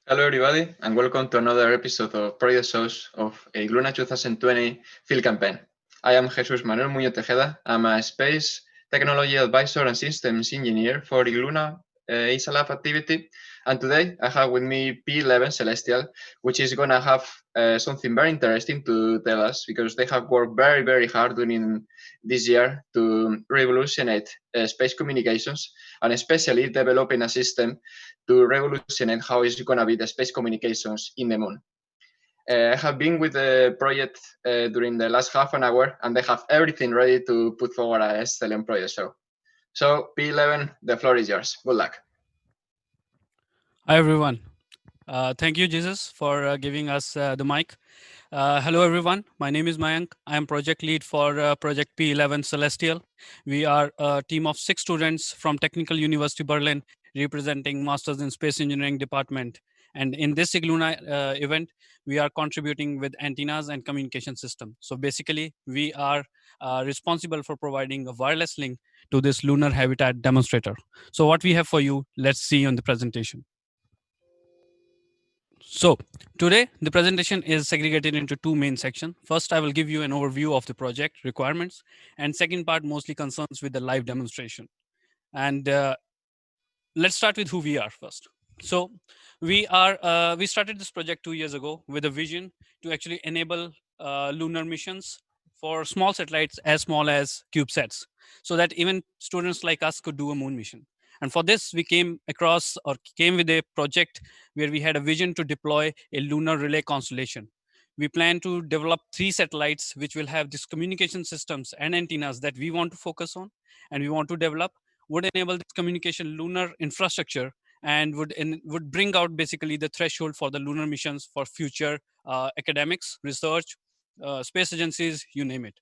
Hello, everybody, and welcome to another episode of Project Shows of IGLUNA 2020 field campaign. I am Jesus Manuel Muñoz Tejeda. I'm a space technology advisor and systems engineer for IGLUNA ESA Lab activity. And today I have with me P11 Celestial, which is going to have something very interesting to tell us because they have worked very, very hard during this year to revolutionate space communications and especially developing a system to revolutionate how is going to be the space communications in the moon. I have been with the project during the last half an hour, and they have everything ready to put forward an excellent project show. So P11, the floor is yours. Good luck. Hi, everyone. Thank you, Jesus, for giving us the mic. Hello, everyone. My name is Mayank. I am project lead for Project P11 Celestial. We are a team of 6 students from Technical University Berlin, representing Masters in Space Engineering Department. And in this IGLUNA event, we are contributing with antennas and communication system. So basically, we are responsible for providing a wireless link to this lunar habitat demonstrator. So what we have for you, let's see on the presentation. So today the presentation is segregated into 2 main sections. First, I will give you an overview of the project requirements, and second part mostly concerns with the live demonstration. And let's start with who we are first. So we started this project 2 years ago with a vision to actually enable lunar missions for small satellites as small as CubeSats, so that even students like us could do a moon mission. And for this, we came with a project where we had a vision to deploy a lunar relay constellation. We plan to develop 3 satellites which will have these communication systems and antennas that we want to focus on, and we want to develop would enable this communication lunar infrastructure and would bring out basically the threshold for the lunar missions for future academics, research, space agencies, you name it.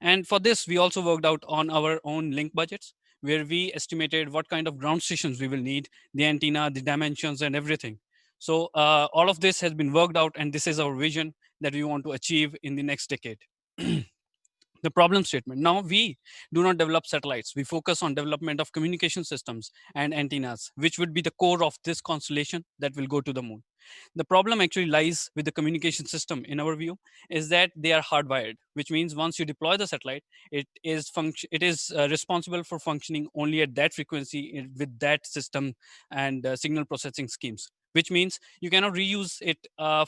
And for this, we also worked out on our own link budgets, where we estimated what kind of ground stations we will need, the antenna, the dimensions, and everything. So all of this has been worked out, and this is our vision that we want to achieve in the next decade. The problem statement. Now we do not develop satellites. We focus on development of communication systems and antennas, which would be the core of this constellation that will go to the moon. The problem actually lies with the communication system in our view is that they are hardwired, which means once you deploy the satellite, it is responsible for functioning only at that frequency with that system and signal processing schemes, which means you cannot reuse it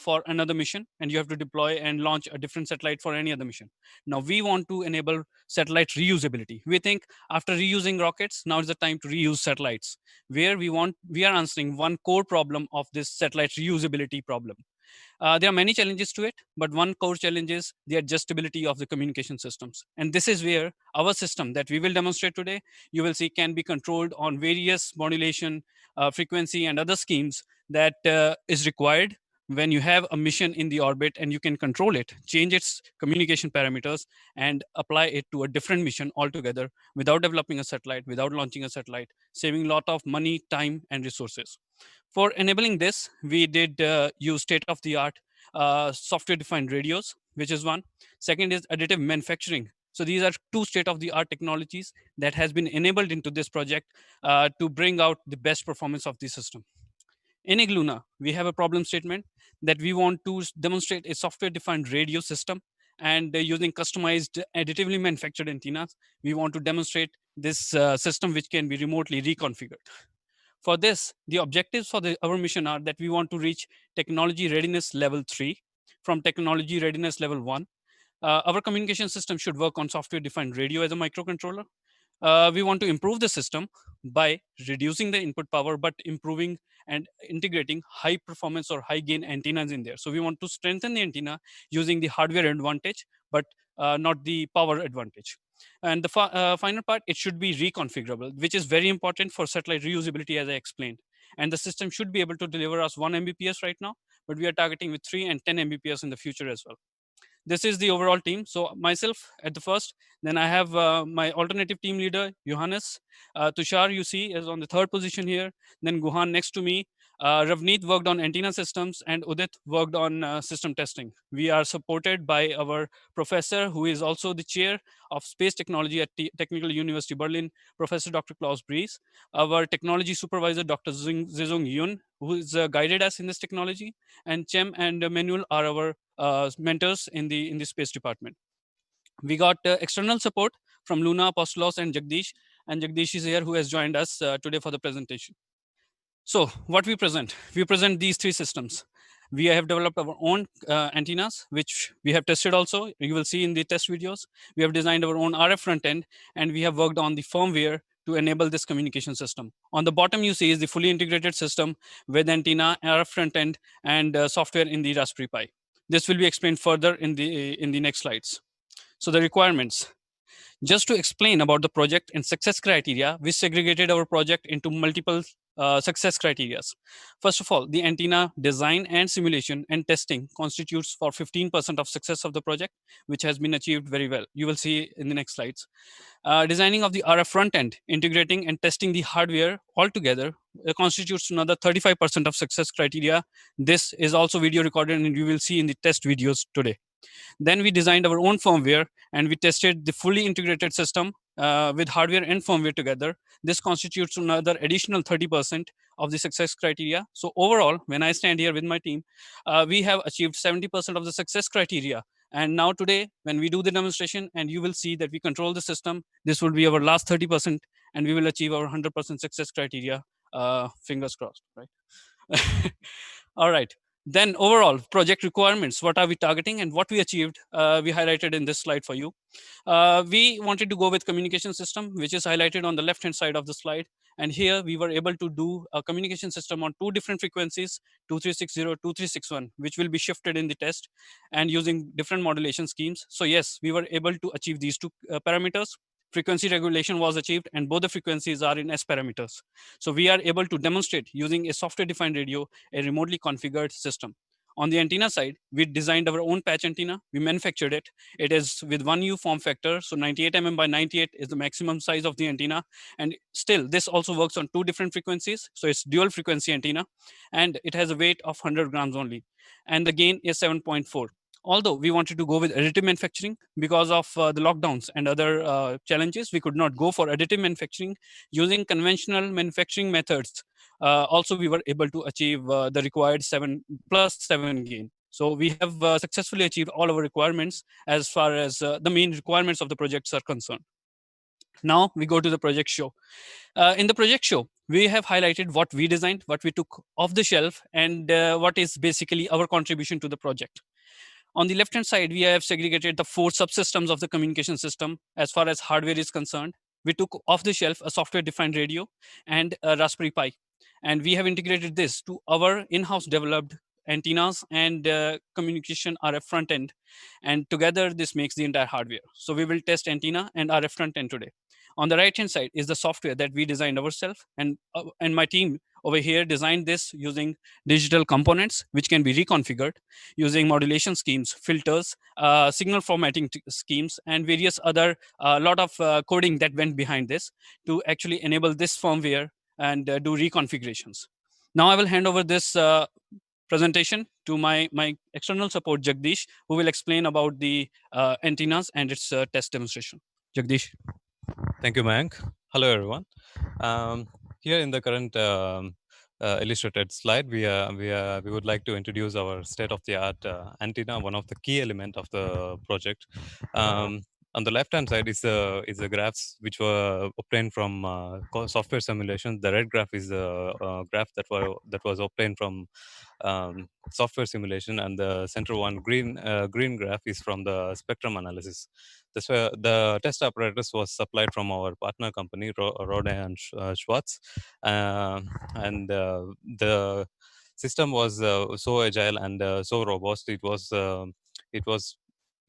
for another mission, and you have to deploy and launch a different satellite for any other mission. Now we want to enable satellite reusability. We think after reusing rockets, now is the time to reuse satellites, where we are answering one core problem of this satellite reusability problem. There are many challenges to it, but one core challenge is the adjustability of the communication systems. And this is where our system that we will demonstrate today, you will see can be controlled on various modulation, frequency, and other schemes that is required when you have a mission in the orbit, and you can control it, change its communication parameters, and apply it to a different mission altogether without developing a satellite, without launching a satellite, saving a lot of money, time, and resources. For enabling this, we did use state-of-the-art software-defined radios, which is one. Second is additive manufacturing. So these are 2 state-of-the-art technologies that has been enabled into this project to bring out the best performance of the system. In IGLUNA, we have a problem statement that we want to demonstrate a software-defined radio system, and using customized, additively manufactured antennas, we want to demonstrate this system which can be remotely reconfigured. For this, the objectives for our mission are that we want to reach technology readiness level 3 from technology readiness level 1. Our communication system should work on software defined radio as a microcontroller. We want to improve the system by reducing the input power, but improving and integrating high performance or high gain antennas in there. So we want to strengthen the antenna using the hardware advantage, but not the power advantage. And the final part, it should be reconfigurable, which is very important for satellite reusability, as I explained. And the system should be able to deliver us 1 Mbps right now, but we are targeting with 3 and 10 Mbps in the future as well. This is the overall team. So myself at the first, then I have my alternative team leader, Johannes. Tushar, you see, is on the third position here. Then Guhan next to me. Ravneet worked on antenna systems, and Udit worked on system testing. We are supported by our professor, who is also the chair of space technology at Technical University Berlin, Professor Dr. Klaus Bries, our technology supervisor, Dr. Zizong Yun, who has guided us in this technology, and Chem and Manuel are our mentors in the space department. We got external support from Luna, Apostolos, and Jagdish is here, who has joined us today for the presentation. So what we present these three systems. We have developed our own antennas, which we have tested also. You will see in the test videos. We have designed our own RF front end, and we have worked on the firmware to enable this communication system. On the bottom, you see is the fully integrated system with antenna, RF front end, and software in the Raspberry Pi. This will be explained further in the next slides. So the requirements. Just to explain about the project and success criteria, we segregated our project into multiple success criteria. First of all, the antenna design and simulation and testing constitutes for 15% of success of the project, which has been achieved very well. You will see in the next slides. Designing of the RF front end, integrating and testing the hardware altogether constitutes another 35% of success criteria. This is also video recorded, and you will see in the test videos today. Then we designed our own firmware, and we tested the fully integrated system with hardware and firmware together. This constitutes another additional 30% of the success criteria. So overall, when I stand here with my team, we have achieved 70% of the success criteria. And now today, when we do the demonstration, and you will see that we control the system, this will be our last 30%, and we will achieve our 100% success criteria. Fingers crossed, right? All right. Then overall project requirements, what are we targeting and what we achieved, we highlighted in this slide for you. We wanted to go with communication system, which is highlighted on the left-hand side of the slide. And here we were able to do a communication system on two different frequencies, 2360, 2361, which will be shifted in the test and using different modulation schemes. So yes, we were able to achieve these two parameters. Frequency regulation was achieved, and both the frequencies are in S parameters. So we are able to demonstrate using a software-defined radio, a remotely configured system. On the antenna side, we designed our own patch antenna. We manufactured it. It is with 1U form factor. So 98 mm by 98 is the maximum size of the antenna. And still, this also works on two different frequencies. So it's dual frequency antenna. And it has a weight of 100 grams only. And the gain is 7.4. Although we wanted to go with additive manufacturing, because of the lockdowns and other challenges, we could not go for additive manufacturing. Using conventional manufacturing methods, also we were able to achieve the required 7 gain. So we have successfully achieved all our requirements as far as the main requirements of the projects are concerned. Now we go to the project show. In the project show, we have highlighted what we designed, what we took off the shelf, and what is basically our contribution to the project. On the left-hand side, we have segregated the four subsystems of the communication system as far as hardware is concerned. We took off the shelf a software-defined radio and a Raspberry Pi, and we have integrated this to our in-house developed antennas and communication RF front end. And together, this makes the entire hardware. So we will test antenna and RF front end today. On the right-hand side is the software that we designed ourselves, and my team over here designed this using digital components, which can be reconfigured using modulation schemes, filters, signal formatting schemes, and various other lot of coding that went behind this to actually enable this firmware and do reconfigurations. Now I will hand over this presentation to my external support, Jagdish, who will explain about the antennas and its test demonstration. Jagdish. Thank you, Mayank. Hello, everyone. Here in the current illustrated slide, we would like to introduce our state-of-the-art antenna, one of the key element of the project. On the left-hand side is the graphs which were obtained from software simulation. The red graph is the graph that was obtained from software simulation, and the center one green graph is from the spectrum analysis. The test apparatus was supplied from our partner company, Rode and Schwartz, and the system was so agile and so robust.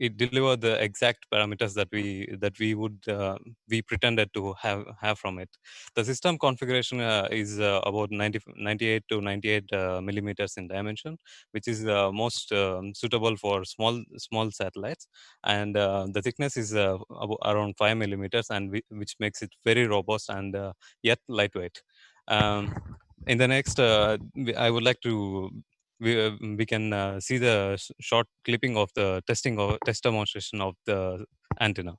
It delivered the exact parameters that we pretended to have from it. The system configuration is about 98 to 98 millimeters in dimension, which is most suitable for small satellites, and the thickness is around 5 millimeters, and which makes it very robust and yet lightweight. Um, in the next, I would like to we can see the short clipping of the test demonstration of the antenna.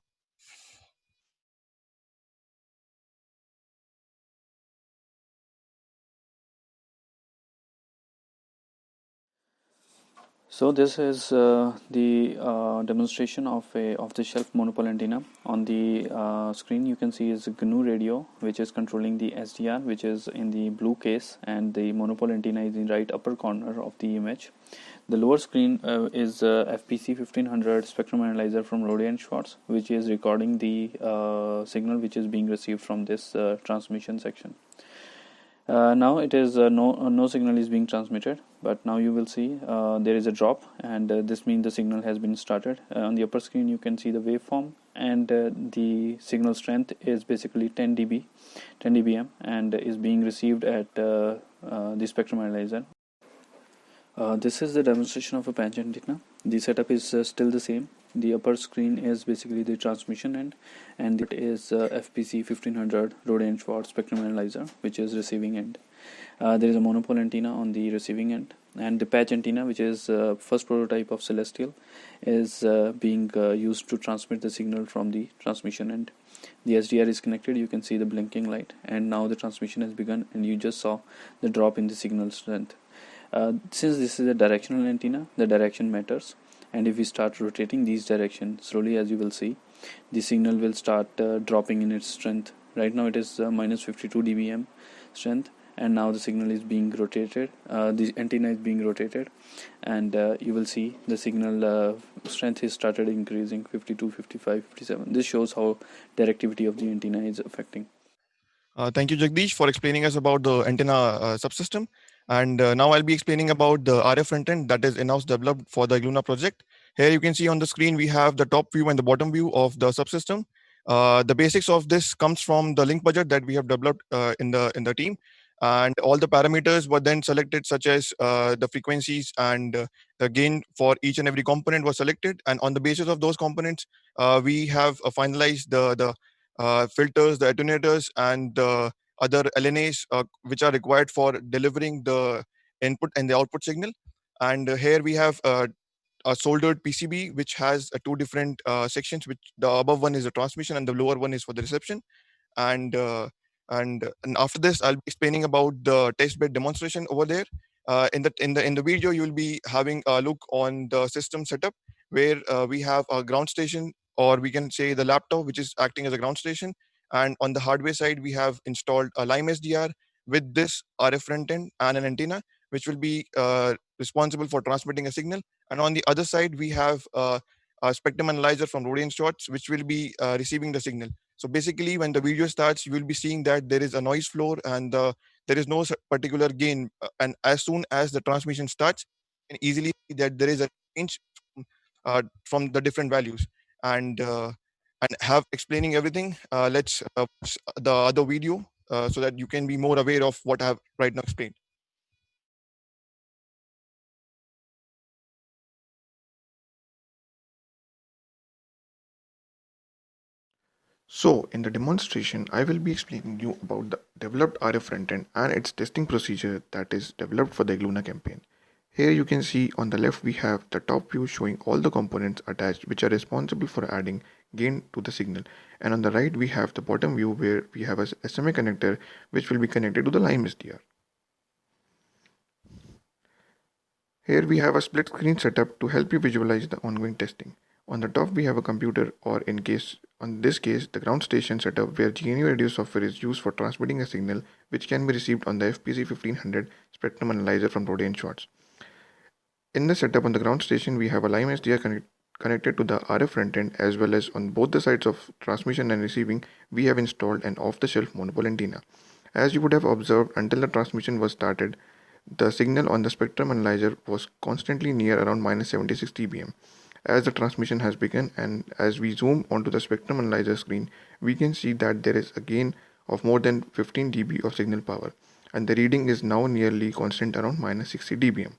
So this is the demonstration of a off-the-shelf monopole antenna. On the screen you can see is a GNU radio, which is controlling the SDR, which is in the blue case, and the monopole antenna is in the right upper corner of the image. The lower screen is FPC 1500 spectrum analyzer from Rode and Schwartz, which is recording the signal which is being received from this transmission section. Now it is no signal is being transmitted, but now you will see there is a drop, and this means the signal has been started. On the upper screen you can see the waveform, and the signal strength is basically 10 dBm, and is being received at the spectrum analyzer. This is the demonstration of a patch antenna. The setup is still the same. The upper screen is basically the transmission end, and it is FPC 1500 Rode and Schwartz spectrum analyzer, which is receiving end. There is a monopole antenna on the receiving end, and the patch antenna, which is first prototype of Celestial, is being used to transmit the signal from the transmission end. The SDR is connected. You can see the blinking light, and now the transmission has begun, and you just saw the drop in the signal strength. Since this is a directional antenna, the direction matters, and if we start rotating these directions slowly, as you will see, the signal will start dropping in its strength. Right now it is minus 52 dBm strength, and now the signal is being rotated, the antenna is being rotated, and you will see the signal strength is started increasing 52, 55, 57. This shows how directivity of the antenna is affecting. Thank you, Jagdish, for explaining us about the antenna subsystem. And now I'll be explaining about the RF front end that is in-house developed for the IGLUNA project. Here you can see on the screen, we have the top view and the bottom view of the subsystem. The basics of this comes from the link budget that we have developed in the team. And all the parameters were then selected, such as the frequencies and the gain for each and every component was selected. And on the basis of those components, we have finalized the filters, the attenuators, and the other LNAs which are required for delivering the input and the output signal. And here we have a soldered PCB which has two different sections, which the above one is the transmission and the lower one is for the reception. And and after this, I'll be explaining about the test bed demonstration over there. In the video, you will be having a look on the system setup, where we have a ground station, or we can say the laptop, which is acting as a ground station. And on the hardware side, we have installed a Lime SDR with this RF front end and an antenna, which will be responsible for transmitting a signal. And on the other side, we have a spectrum analyzer from Rode and Schwartz, which will be receiving the signal. So basically, when the video starts, you will be seeing that there is a noise floor, and there is no particular gain. And as soon as the transmission starts, you can easily see that there is a change from the different values. And have explaining everything, let's watch the other video so that you can be more aware of what I have right now explained. So in the demonstration, I will be explaining you about the developed RF frontend and its testing procedure that is developed for the IGLUNA campaign. Here you can see on the left we have the top view showing all the components attached which are responsible for adding gain to the signal, and on the right we have the bottom view where we have a SMA connector which will be connected to the Lime SDR. Here we have a split screen setup to help you visualize the ongoing testing. On the top we have a computer, or in this case the ground station setup, where GNU radio software is used for transmitting a signal which can be received on the FPC 1500 spectrum analyzer from Rode and Schwartz. In the setup on the ground station, we have a Lime SDR connected to the RF front end, as well as on both the sides of transmission and receiving, we have installed an off-the-shelf monopole antenna. As you would have observed, until the transmission was started, the signal on the spectrum analyzer was constantly near around minus 76 dBm. As the transmission has begun, and as we zoom onto the spectrum analyzer screen, we can see that there is a gain of more than 15 dB of signal power, and the reading is now nearly constant around minus 60 dBm.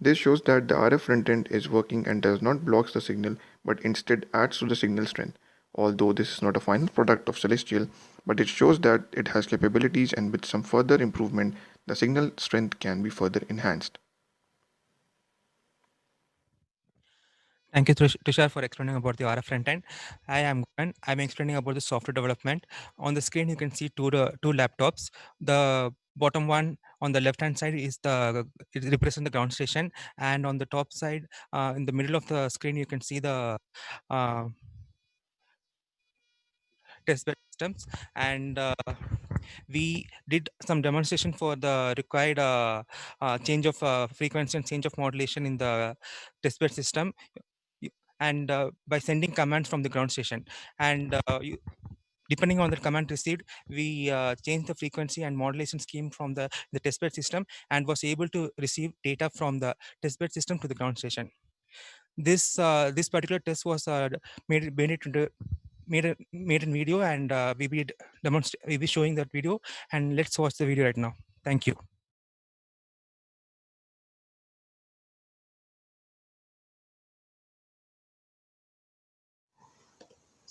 This shows that the RF front end is working and does not block the signal, but instead adds to the signal strength. Although this is not a final product of Celestial, but it shows that it has capabilities, and with some further improvement, the signal strength can be further enhanced. Thank you, Tushar, for explaining about the RF front end. I am Glenn. I'm explaining about the software development. On the screen, you can see two laptops. The bottom one on the left hand side is it represents the ground station, and on the top side, in the middle of the screen, you can see the uh, testbed systems. And we did some demonstration for the required change of frequency and change of modulation in the testbed system, and by sending commands from the ground station. And depending on the command received, we changed the frequency and modulation scheme from the testbed system, and was able to receive data from the testbed system to the ground station. This particular test was made in video, and we'll be showing that video, and let's watch the video right now. Thank you.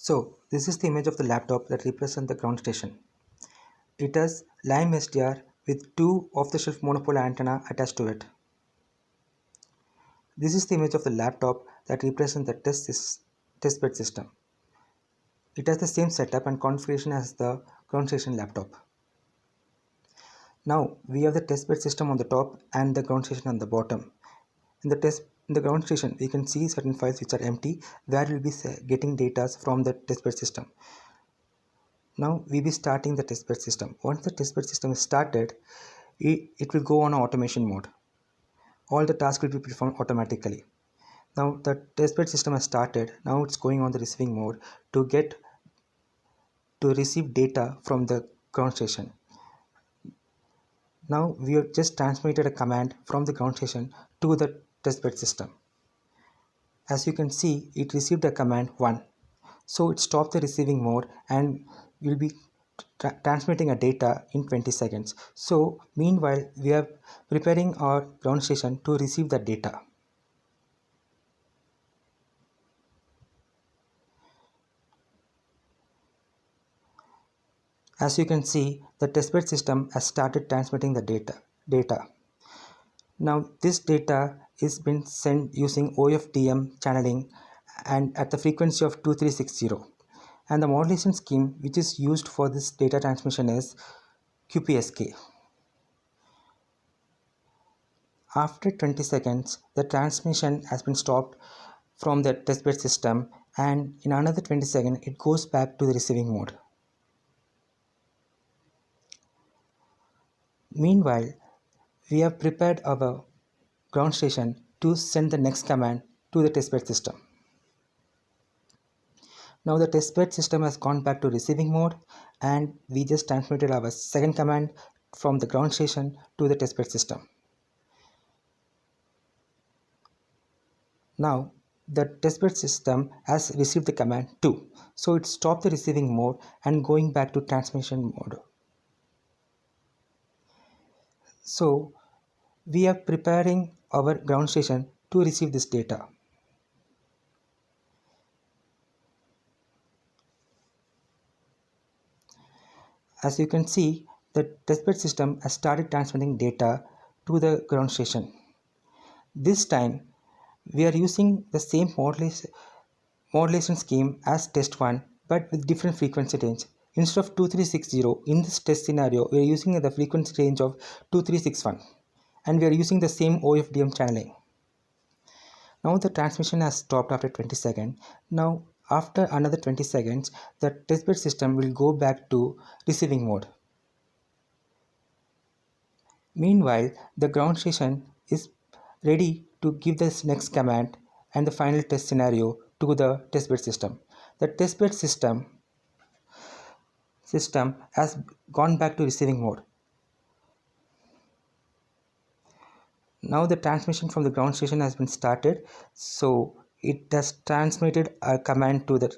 So this is the image of the laptop that represents the ground station. It has Lime SDR with two off-the-shelf monopole antenna attached to it. This is the image of the laptop that represents the testbed system. It has the same setup and configuration as the ground station laptop. Now we have the testbed system on the top and the ground station on the bottom. In the ground station, we can see certain files which are empty, where we'll be getting data from the testbed system. Now we'll be starting the testbed system. Once the testbed system is started, it will go on automation mode. All the tasks will be performed automatically. Now the testbed system has started. Now it's going on the receiving mode to receive data from the ground station. Now we have just transmitted a command from the ground station to the testbed system. As you can see, it received a command 1. So it stopped the receiving mode and will be transmitting a data in 20 seconds. So meanwhile, we are preparing our ground station to receive the data. As you can see, the testbed system has started transmitting the data. Now this data is been sent using OFDM channeling and at the frequency of 2360. And the modulation scheme which is used for this data transmission is QPSK. After 20 seconds, the transmission has been stopped from the testbed system, and in another 20 seconds, it goes back to the receiving mode. Meanwhile, we have prepared our ground station to send the next command to the testbed system. Now the testbed system has gone back to receiving mode, and we just transmitted our second command from the ground station to the testbed system. Now the testbed system has received the command 2, so it stopped the receiving mode and going back to transmission mode. So we are preparing our ground station to receive this data. As you can see, the testbed system has started transmitting data to the ground station. This time, we are using the same modulation scheme as test 1, but with different frequency range. Instead of 2360, in this test scenario, we are using the frequency range of 2361, and we are using the same OFDM channeling. Now the transmission has stopped after 20 seconds. Now after another 20 seconds, the testbed system will go back to receiving mode. Meanwhile, the ground station is ready to give this next command and the final test scenario to the testbed system. The testbed system has gone back to receiving mode. Now the transmission from the ground station has been started, so it has transmitted a command to the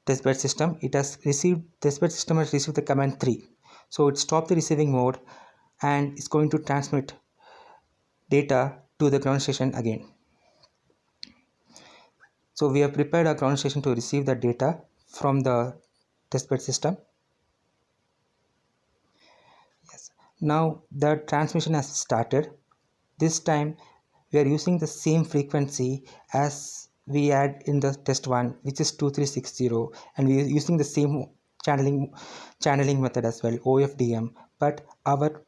testbed system. Testbed system has received the command 3, so it stopped the receiving mode and is going to transmit data to the ground station again. So we have prepared our ground station to receive the data from the testbed system. Yes. Now the transmission has started. This time we are using the same frequency as we had in the test one, which is 2360, and we are using the same channeling method as well, OFDM, but our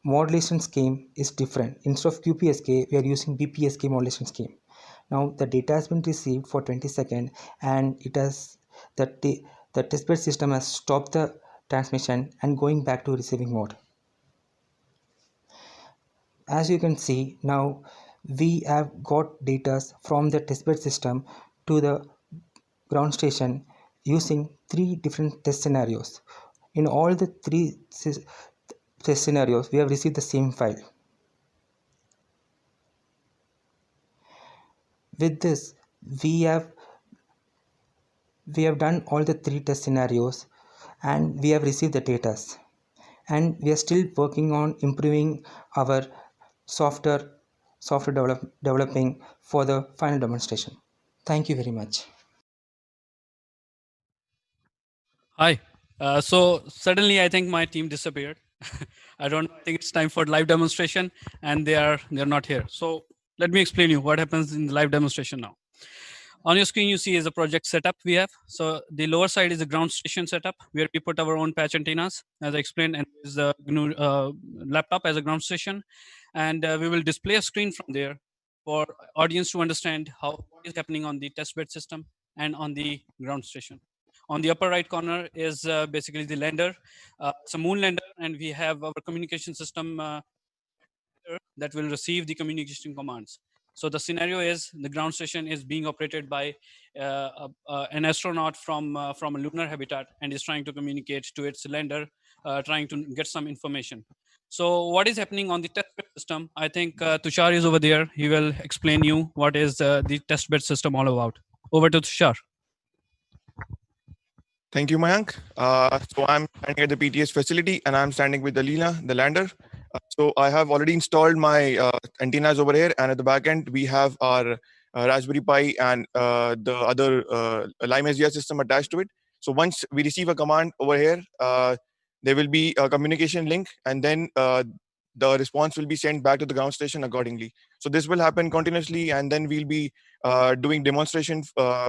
modulation scheme is different. Instead of QPSK, we are using BPSK modulation scheme. Now the data has been received for 20 seconds, and it has the testbed system has stopped the transmission and going back to receiving mode. As you can see, now we have got data from the testbed system to the ground station using 3 different test scenarios. In all the 3 test scenarios, we have received the same file. With this, we have done all the 3 test scenarios and we have received the data. And we are still working on improving our software developing for the final demonstration. Thank you very much. Hi. So suddenly I think my team disappeared. I don't know. I think it's time for live demonstration and they're not here. So let me explain you what happens in the live demonstration now. On your screen, you see is a project setup we have. So the lower side is the ground station setup where we put our own patch antennas, as I explained, and is the GNU laptop as a ground station. And we will display a screen from there for audience to understand what is happening on the testbed system and on the ground station. On the upper right corner is basically the lander. It's a moon lander, and we have our communication system that will receive the communication commands. So the scenario is the ground station is being operated by an astronaut from a lunar habitat and is trying to communicate to its lander, trying to get some information. So what is happening on the testbed system? I think Tushar is over there. He will explain you what is the testbed system all about. Over to Tushar. Thank you, Mayank. So I'm standing at the PTS facility and I'm standing with Alina, the lander. So I have already installed my antennas over here, and at the back end, we have our Raspberry Pi and the other Lime SDR system attached to it. So once we receive a command over here, there will be a communication link, and then the response will be sent back to the ground station accordingly. So this will happen continuously, and then we'll be doing demonstration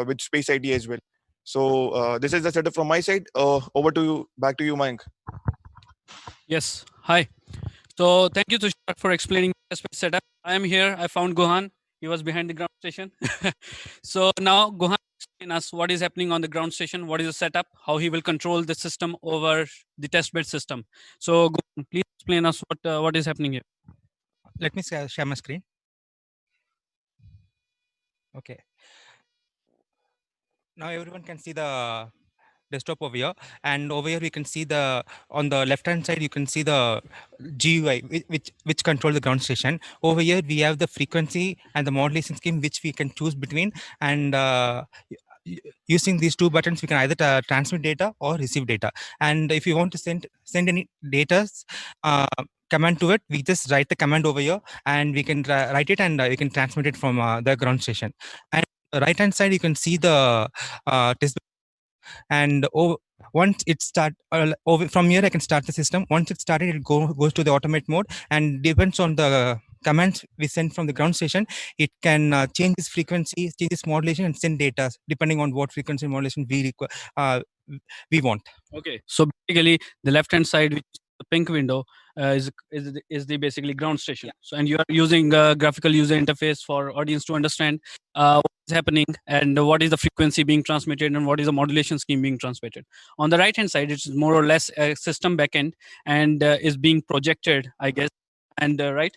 with Space ID as well. So this is the setup from my side. Over to you, back to you, Mayank. Yes. Hi. So thank you, Tushar, for explaining the testbed setup. I am here. I found Gohan. He was behind the ground station. So now Gohan explain us what is happening on the ground station, what is the setup, how he will control the system over the testbed system. So Gohan, please explain us what is happening here. Let me share my screen. Okay. Now everyone can see the desktop over here, and over here we can see on the left hand side you can see the GUI which control the ground station. Over here we have the frequency and the modulation scheme which we can choose between, and using these 2 buttons we can either transmit data or receive data. And if you want to send any data command to it, we just write the command over here and we can write it, and we can transmit it from the ground station. And the right hand side you can see the test, and once it start from here I can start the system. Once it started, it goes to the automate mode, and depends on the commands we send from the ground station, it can change its frequency, change its modulation, and send data depending on what frequency modulation we want. Okay, so basically the left hand side, which is the pink window, is the basically ground station. Yeah. So and you are using graphical user interface for audience to understand what is happening and what is the frequency being transmitted and what is the modulation scheme being transmitted. On the right hand side, it's more or less a system backend and is being projected, I guess, and right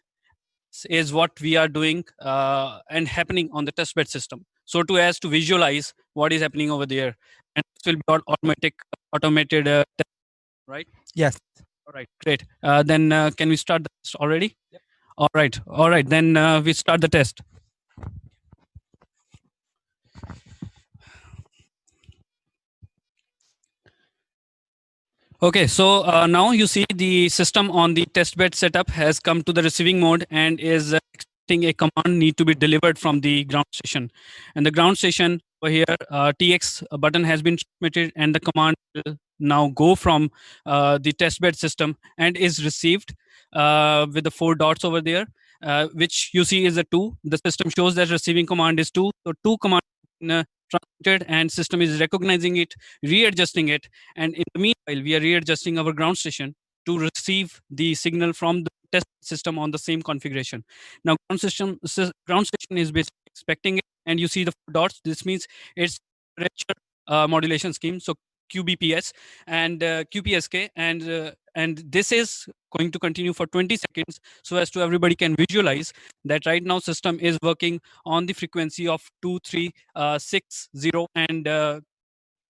is what we are doing and happening on the testbed system. So to visualize what is happening over there, and this will be all automated right? Yes. All right, great. Then can we start the test already? Yep. All right. Then we start the test. Okay, so now you see the system on the testbed setup has come to the receiving mode and is expecting a command need to be delivered from the ground station. And the ground station over here, TX button has been transmitted, and the command will now go from the testbed system and is received with the 4 dots over there, which you see is a 2. The system shows that receiving command is 2. So 2 command transmitted, and system is recognizing it, readjusting it, and in the meanwhile, we are readjusting our ground station to receive the signal from the test system on the same configuration. Now, ground station is basically expecting it, and you see the 4 dots. This means it's richer modulation scheme. So QBPS and QPSK, and this is going to continue for 20 seconds, so as to everybody can visualize that right now system is working on the frequency of 2360 and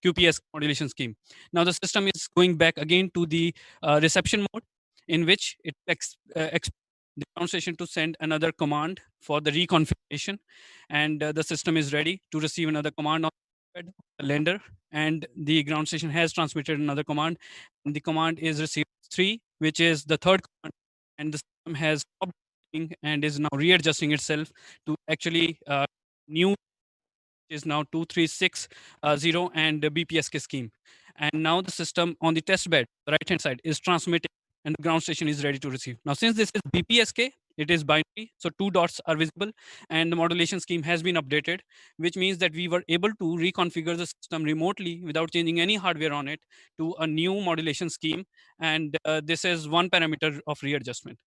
QPS modulation scheme. Now the system is going back again to the reception mode, in which it expects the ground station to send another command for the reconfiguration, and the system is ready to receive another command on the lender, and the ground station has transmitted another command, and the command is received 3, which is the third command, and the system has stopped working and is now readjusting itself to actually new is now 2360 and the BPSK scheme. And now the system on the test bed, the right hand side, is transmitting, and the ground station is ready to receive. Now, since this is BPSK, it is binary, so 2 dots are visible, and the modulation scheme has been updated, which means that we were able to reconfigure the system remotely without changing any hardware on it to a new modulation scheme. And this is one parameter of readjustment.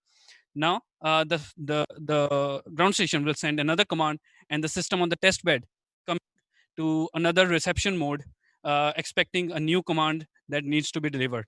Now, the ground station will send another command, and the system on the test bed comes to another reception mode, expecting a new command that needs to be delivered.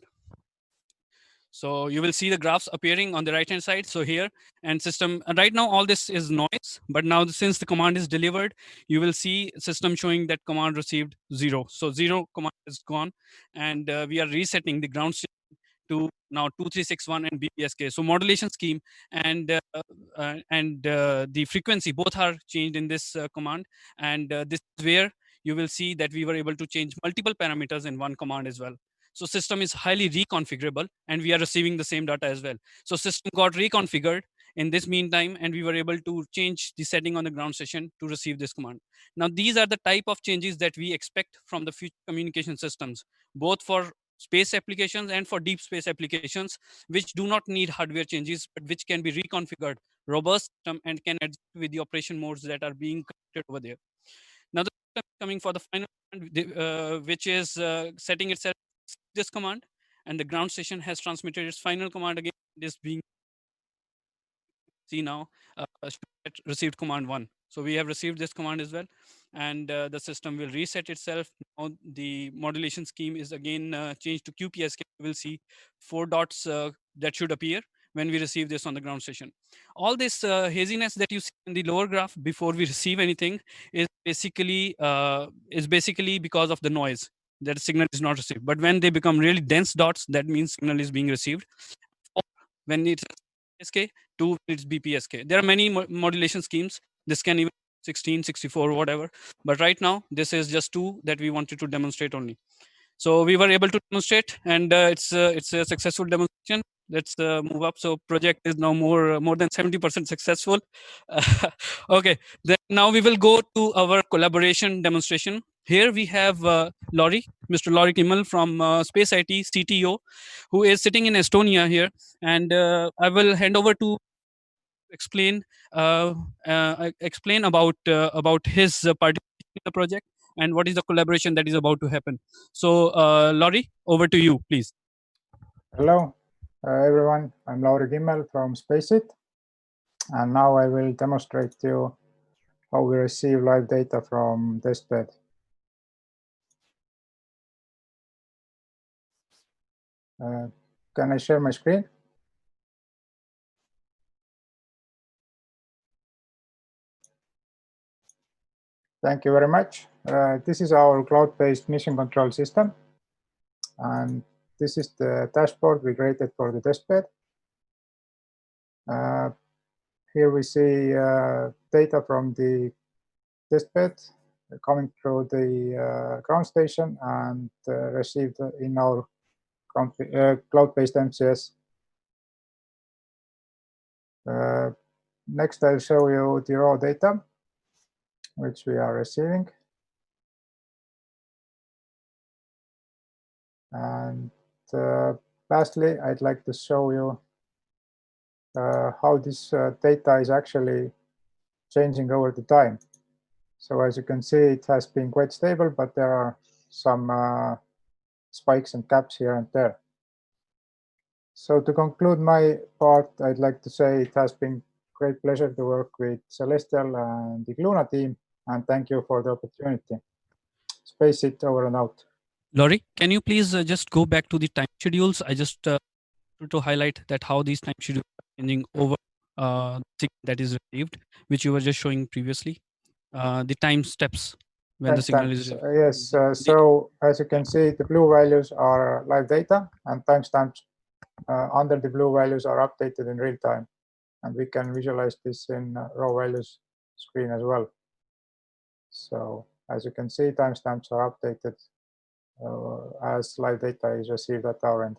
So you will see the graphs appearing on the right hand side. So here, and system, and right now all this is noise, but now since the command is delivered, you will see system showing that command received 0. So 0 command is gone, and we are resetting the ground station to now 2361 and BPSK. So modulation scheme and the frequency both are changed in this command, and this is where you will see that we were able to change multiple parameters in one command as well. So system is highly reconfigurable, and we are receiving the same data as well. So system got reconfigured in this meantime, and we were able to change the setting on the ground station to receive this command. Now, these are the type of changes that we expect from the future communication systems, both for space applications and for deep space applications, which do not need hardware changes, but which can be reconfigured, robust system, and can adjust with the operation modes that are being created over there. Now the system is coming for the final command, which is setting itself this command, and the ground station has transmitted its final command again. This being see now received command 1. So we have received this command as well, and the system will reset itself. Now the modulation scheme is again changed to QPSK. We will see 4 dots that should appear when we receive this on the ground station. All this haziness that you see in the lower graph before we receive anything is basically because of the noise, that signal is not received. But when they become really dense dots, that means signal is being received. Or when it's SK, 2 it's BPSK. There are many modulation schemes. This can even 16, 64, whatever. But right now, this is just 2 that we wanted to demonstrate only. So we were able to demonstrate, and it's a successful demonstration. Let's move up. So project is now more than 70% successful. Okay, then now we will go to our collaboration demonstration. Here we have Mr. Laurie Kimmel from Space IT CTO, who is sitting in Estonia here, and I will hand over to explain about his participation in the project and what is the collaboration that is about to happen. So, Laurie, over to you, please. Hello, everyone. I'm Lauri Kimmel from SpaceIt, and now I will demonstrate to you how we receive live data from testbed. Can I share my screen? Thank you very much. This is our cloud-based mission control system, and this is the dashboard we created for the testbed. Here we see data from the testbed coming through the ground station and received in our cloud-based MCS. Next, I'll show you the raw data which we are receiving. And lastly, I'd like to show you how this data is actually changing over the time. So as you can see, it has been quite stable, but there are some spikes and gaps here and there. So to conclude my part, I'd like to say it has been great pleasure to work with Celestial and the IGLUNA team, and thank you for the opportunity. Space it over and out. Laurie, can you please just go back to the time schedules? I just to highlight that how these time schedules are changing over that is received, which you were just showing previously. The time steps when the signal is Yes, so as you can see, the blue values are live data, and timestamps under the blue values are updated in real time. And we can visualize this in raw values screen as well. So as you can see, timestamps are updated as live data is received at our end.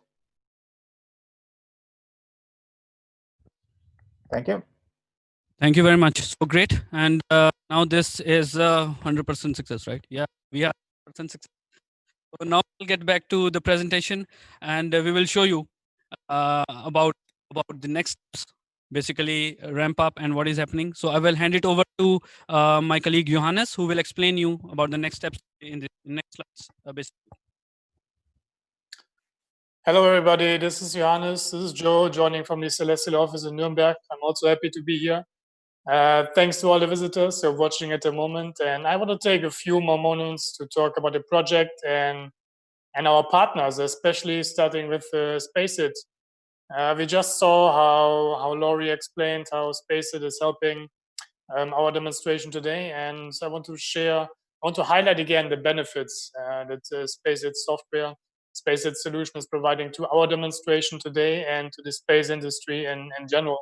Thank you. Thank you very much. So great. And now this is 100% success, right? Yeah, we are 100% success. So now we'll get back to the presentation, and we will show you about the next steps, basically ramp up and what is happening. So I will hand it over to my colleague Johannes, who will explain you about the next steps in the next slides. Basically. Hello, everybody. This is Johannes. This is Joe joining from the Celestial office in Nuremberg. I'm also happy to be here. Thanks to all the visitors who are watching at the moment. And I want to take a few more moments to talk about the project and our partners, especially starting with SpaceIt. We just saw how Laurie explained how SpaceIt is helping our demonstration today. And so I want to highlight again the benefits that SpaceIt software, SpaceIt solution is providing to our demonstration today and to the space industry in general.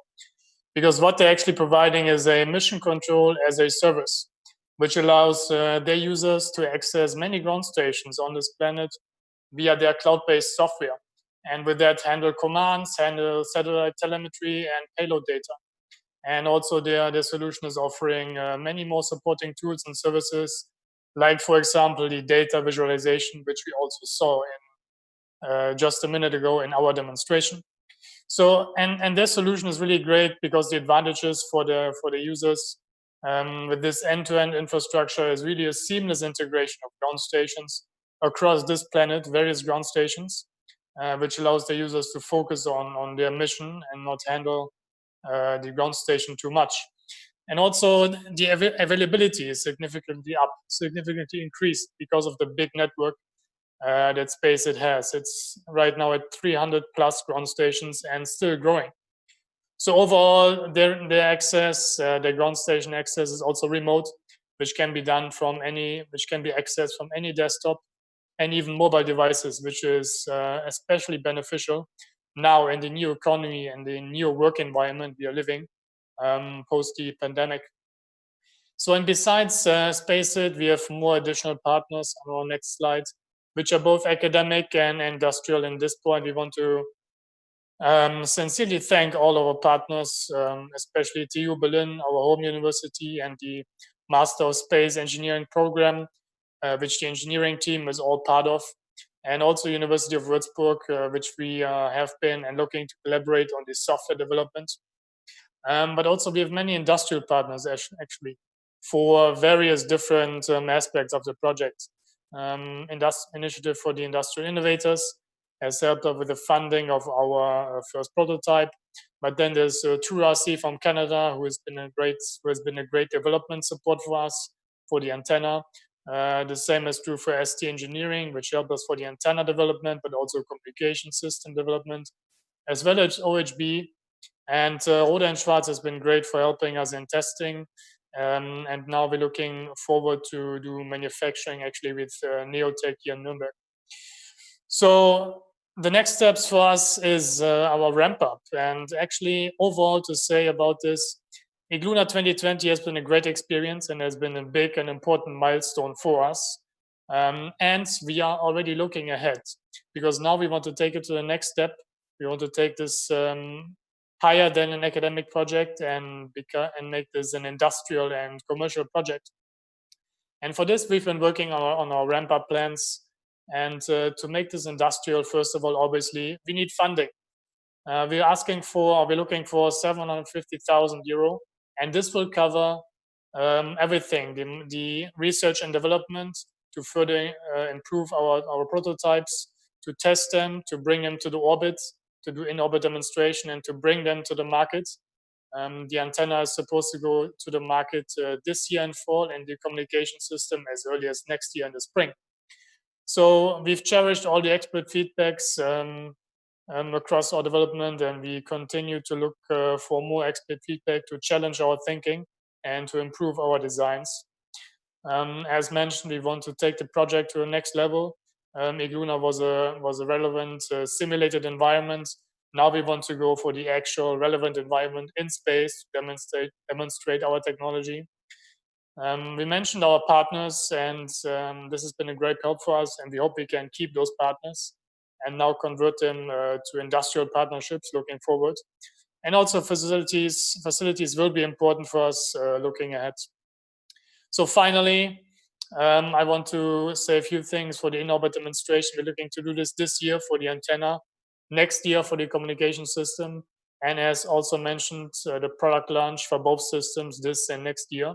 Because what they're actually providing is a mission control as a service, which allows their users to access many ground stations on this planet via their cloud-based software. And with that, handle commands, handle satellite telemetry and payload data. And also their solution is offering many more supporting tools and services, like, for example, the data visualization, which we also saw in just a minute ago in our demonstration. So, and their solution is really great because the advantages for the users with this end-to-end infrastructure is really a seamless integration of ground stations across this planet, various ground stations, which allows the users to focus on their mission and not handle the ground station too much. And also the availability is significantly increased because of the big network that SpaceIt has. It's right now at 300 plus ground stations and still growing. So overall, their access, their ground station access is also remote, which can be accessed from any desktop and even mobile devices, which is especially beneficial now in the new economy and the new work environment we are living post the pandemic. So, and besides SpaceIt, we have more additional partners on our next slide, which are both academic and industrial. In this point, we want to sincerely thank all our partners, especially TU Berlin, our home university, and the Master of Space Engineering program, which the engineering team is all part of, and also University of Würzburg, which we have been and looking to collaborate on the software development. But also we have many industrial partners actually for various different aspects of the project. Initiative for the Industrial Innovators has helped us with the funding of our first prototype. But then there's TrueRC from Canada, who has been a great development support for us for the antenna. The same is true for ST Engineering, which helped us for the antenna development, but also communication system development, as well as OHB. And Roda and Schwarz has been great for helping us in testing. And now we're looking forward to do manufacturing actually with Neotech here in Nuremberg. So the next steps for us is our ramp up. And actually overall to say about this, IGLUNA 2020 has been a great experience and has been a big and important milestone for us. And we are already looking ahead because now we want to take it to the next step. We want to take this higher than an academic project and make this an industrial and commercial project. And for this, we've been working on our ramp-up plans And to make this industrial, first of all, obviously, we need funding. We're looking for 750,000 euro, and this will cover everything, the research and development to further improve our prototypes, to test them, to bring them to the orbit, to do in-orbit demonstration, and to bring them to the market. The antenna is supposed to go to the market this year in fall, and the communication system as early as next year in the spring. So we've cherished all the expert feedbacks across our development, and we continue to look for more expert feedback to challenge our thinking and to improve our designs. As mentioned, we want to take the project to the next level. IGLUNA was a relevant simulated environment. Now we want to go for the actual relevant environment in space, demonstrate our technology. We mentioned our partners, and this has been a great help for us, and we hope we can keep those partners and now convert them to industrial partnerships looking forward. And also facilities will be important for us looking ahead. So finally, I want to say a few things for the in-orbit demonstration. We're looking to do this year for the antenna, next year for the communication system, and as also mentioned, the product launch for both systems this and next year.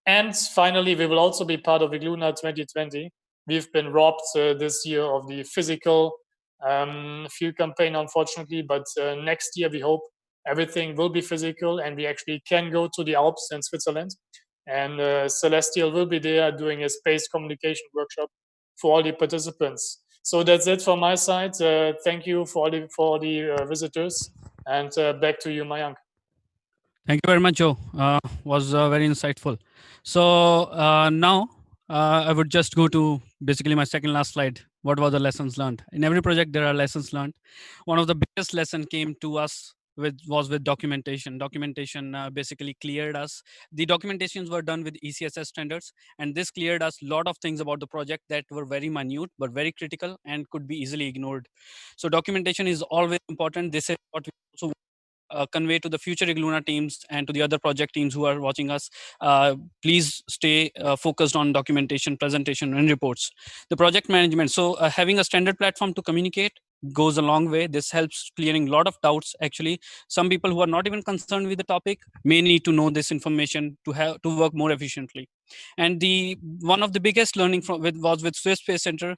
And finally, we will also be part of IGLUNA 2020. We've been robbed this year of the physical field campaign, unfortunately, but next year we hope everything will be physical and we actually can go to the Alps in Switzerland. And Celestial will be there doing a space communication workshop for all the participants. So that's it from my side. Thank you for all the visitors, and back to you, Mayank. Thank you very much, Joe. Was very insightful. So now I would just go to basically my second last slide. What were the lessons learned? In every project, there are lessons learned. One of the biggest lessons came to us was with documentation. Documentation basically cleared us. The documentations were done with ECSS standards, and this cleared us a lot of things about the project that were very minute, but very critical and could be easily ignored. So documentation is always important. This is what we also convey to the future IGLUNA teams and to the other project teams who are watching us. Please stay focused on documentation, presentation, and reports. The project management. So having a standard platform to communicate goes a long way. This helps clearing a lot of doubts. Actually, some people who are not even concerned with the topic may need to know this information to work more efficiently. And one of the biggest learning was with Swiss Space Center.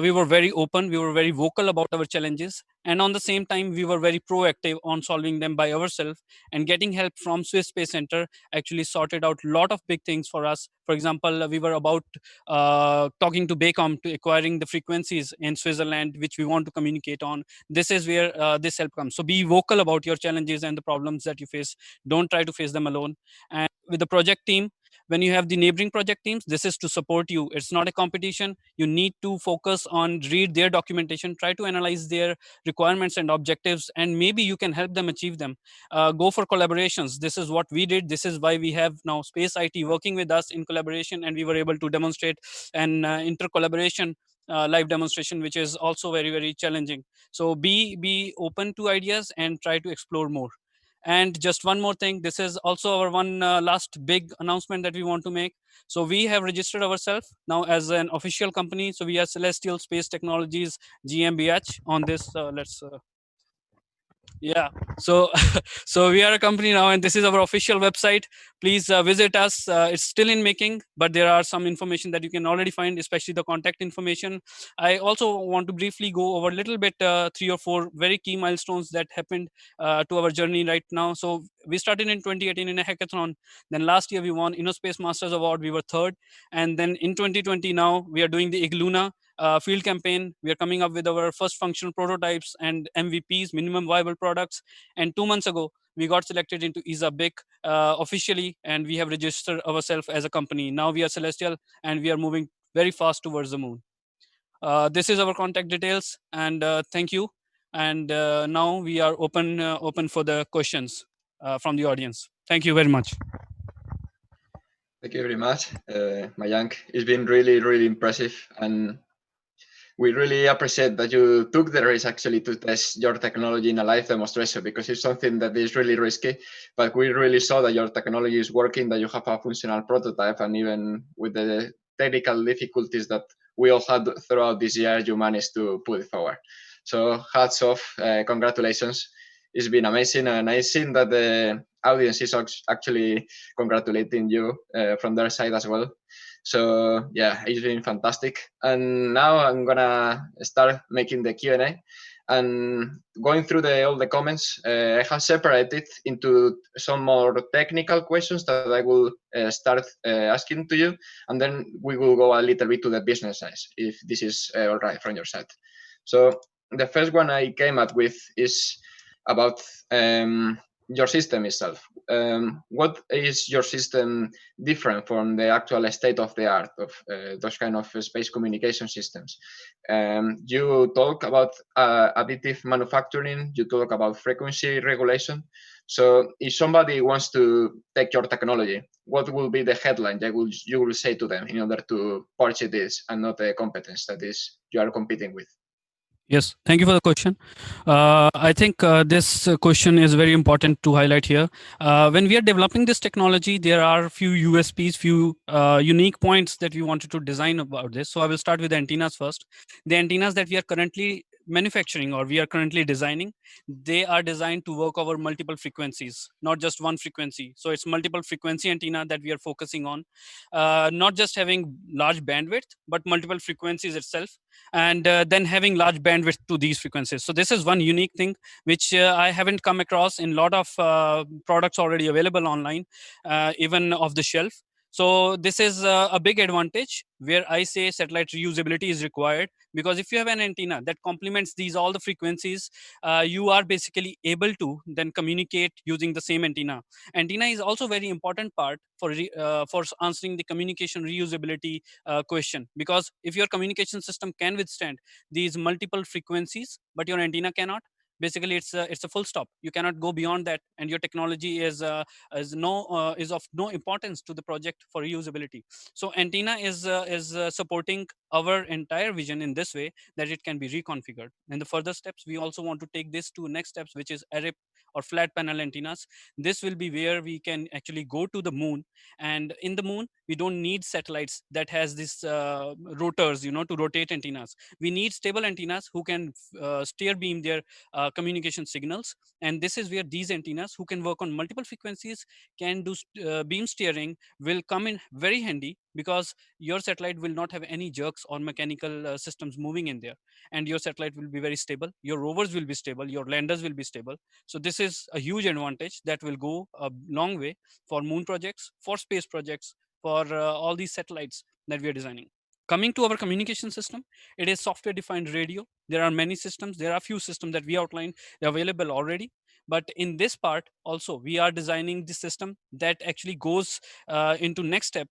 We were very open, we were very vocal about our challenges, and on the same time we were very proactive on solving them by ourselves, and getting help from Swiss Space Center actually sorted out a lot of big things for us. For example, we were about talking to Baycom to acquiring the frequencies in Switzerland which we want to communicate on. This is where this help comes. So be vocal about your challenges and the problems that you face. Don't try to face them alone. And with the project team, when you have the neighboring project teams, this is to support you. It's not a competition. You need to focus on read their documentation, try to analyze their requirements and objectives, and maybe you can help them achieve them. Go for collaborations. This is what we did. This is why we have now Space IT working with us in collaboration, and we were able to demonstrate an inter-collaboration live demonstration, which is also very, very challenging. So be open to ideas and try to explore more. And just one more thing, this is also our one last big announcement that we want to make. So we have registered ourselves now as an official company. So we are Celestial Space Technologies GmbH on this. Yeah, so so we are a company now, and this is our official website. Please visit us. It's still in making, but there are some information that you can already find, especially the contact information. I also want to briefly go over a little bit 3 or 4 very key milestones that happened to our journey right now. So we started in 2018 in a hackathon. Then last year we won InnoSpace Masters Award. We were 3rd, and then in 2020 now we are doing the IGLUNA field campaign. We are coming up with our first functional prototypes and MVPs, minimum viable products. And 2 months ago, we got selected into ESA BIC officially, and we have registered ourselves as a company. Now we are Celestial, and we are moving very fast towards the moon. This is our contact details, and thank you. And now we are open for the questions from the audience. Thank you very much. Thank you very much, Mayank. It's been really, really impressive, and we really appreciate that you took the risk actually to test your technology in a live demonstration, because it's something that is really risky, but we really saw that your technology is working, that you have a functional prototype, and even with the technical difficulties that we all had throughout this year, you managed to put it forward. So hats off, congratulations. It's been amazing, and I've seen that the audience is actually congratulating you from their side as well. So yeah, it's been fantastic. And now I'm gonna start making the Q&A. And going through all the comments, I have separated into some more technical questions that I will start asking to you, and then we will go a little bit to the business side, if this is all right from your side. So the first one I came up with is about your system itself. What is your system different from the actual state of the art of those kind of space communication systems? You talk about additive manufacturing, you talk about frequency regulation. So if somebody wants to take your technology, what will be the headline that you will say to them in order to purchase this and not the competence that is you are competing with? Yes, thank you for the question. I think this question is very important to highlight here. When we are developing this technology, there are few USPs, few unique points that we wanted to design about this. So I will start with the antennas first. The antennas that we are currently manufacturing or we are currently designing, they are designed to work over multiple frequencies, not just one frequency. So it's multiple frequency antenna that we are focusing on, not just having large bandwidth, but multiple frequencies itself, and then having large bandwidth to these frequencies. So this is one unique thing which I haven't come across in a lot of products already available online, even off the shelf. So this is a big advantage where I say satellite reusability is required, because if you have an antenna that complements these all the frequencies, you are basically able to then communicate using the same antenna. Antenna is also very important part for answering the communication reusability question, because if your communication system can withstand these multiple frequencies but your antenna cannot, basically it's a full stop. You cannot go beyond that, and your technology is of no importance to the project for reusability. So antenna is supporting our entire vision in this way, that it can be reconfigured. In the further steps, we also want to take this to next steps, which is array or flat panel antennas. This will be where we can actually go to the moon, and in the moon we don't need satellites that has this rotors, to rotate antennas. We need stable antennas who can steer beam their communication signals, and this is where these antennas who can work on multiple frequencies, can do beam steering, will come in very handy, because your satellite will not have any jerks or mechanical systems moving in there, and your satellite will be very stable, your rovers will be stable, your landers will be stable. So this is a huge advantage that will go a long way for moon projects, for space projects, for all these satellites that we are designing. Coming to our communication system, it is software defined radio. There are many systems. There are few systems that we outlined, they're available already. But in this part also, we are designing the system that actually goes into next step,